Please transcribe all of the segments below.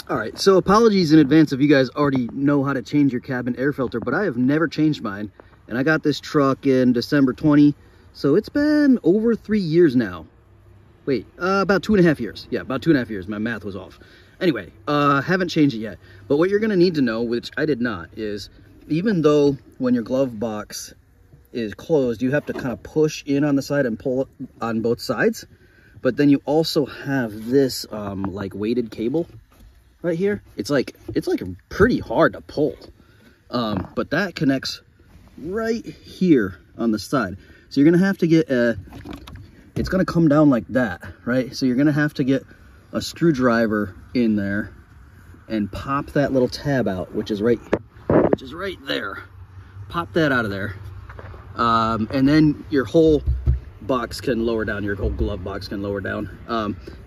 All right, so apologies in advance if you guys already know how to change your cabin air filter, but I have never changed mine. And I got this truck in December 20, so it's been over 3 years now. Wait, about 2.5 years. Yeah, about 2.5 years. My math was off. Anyway, haven't changed it yet. But what you're gonna need to know, which I did not, is even though when your glove box is closed, you have to kind of push in on the side and pull on both sides. But then you also have this like weighted cable right here. It's like pretty hard to pull. But that connects right here on the side. So you're gonna have to get it's gonna come down like that, right? So you're gonna have to get a screwdriver in there and pop that little tab out, which is right there. Pop that out of there. And then your whole box can lower down, your whole glove box can lower down.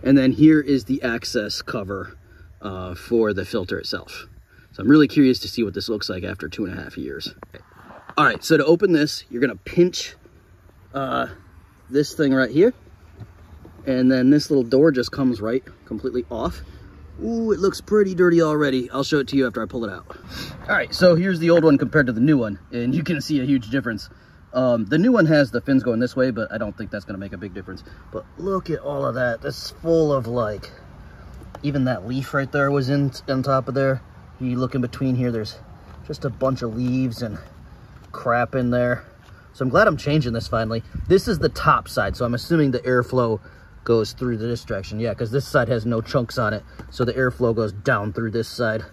And then here is the access cover for the filter itself. So I'm really curious to see what this looks like after 2.5 years. All right, so to open this, you're gonna pinch this thing right here. And then this little door just comes right completely off. Ooh, it looks pretty dirty already. I'll show it to you after I pull it out. All right, so here's the old one compared to the new one, and you can see a huge difference. The new one has the fins going this way, but I don't think that's gonna make a big difference. But look at all of that. This is full of like, even that leaf right there was on top of there. You look in between here, there's just a bunch of leaves and crap in there. So I'm glad I'm changing this finally. This is the top side, so I'm assuming the airflow goes through this direction. Yeah, because this side has no chunks on it, so the airflow goes down through this side.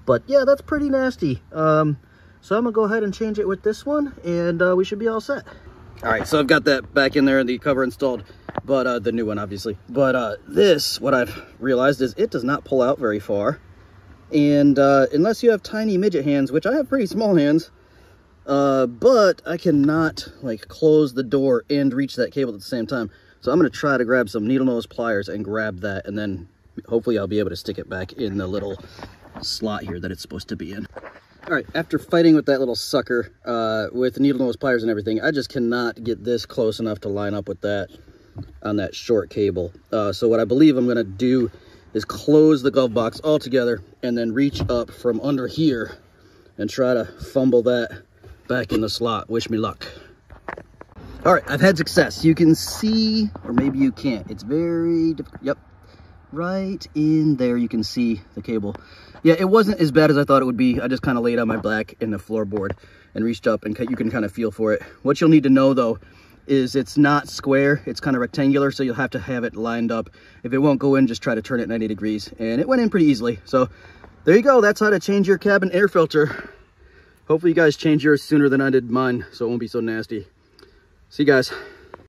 But yeah, that's pretty nasty. So I'm gonna go ahead and change it with this one, and we should be all set. All right, so I've got that back in there and the cover installed, but the new one obviously. But this, what I've realized is it does not pull out very far. And unless you have tiny midget hands, which I have pretty small hands, but I cannot like close the door and reach that cable at the same time. So I'm gonna try to grab some needle nose pliers and grab that, and then hopefully I'll be able to stick it back in the little slot here that it's supposed to be in. All right, after fighting with that little sucker with needle nose pliers and everything, I just cannot get this close enough to line up with that on that short cable. So what I believe I'm gonna do is close the glove box altogether and then reach up from under here and try to fumble that back in the slot. Wish me luck. All right, I've had success. You can see, or maybe you can't. It's very difficult. Yep, right in there you can see the cable. Yeah, it wasn't as bad as I thought it would be. I just kind of laid on my back in the floorboard and reached up, and you can kind of feel for it. What you'll need to know though is it's not square, it's kind of rectangular, so you'll have to have it lined up. If it won't go in, just try to turn it 90 degrees, and it went in pretty easily. So there you go, that's how to change your cabin air filter. Hopefully you guys change yours sooner than I did mine, so it won't be so nasty. See you guys.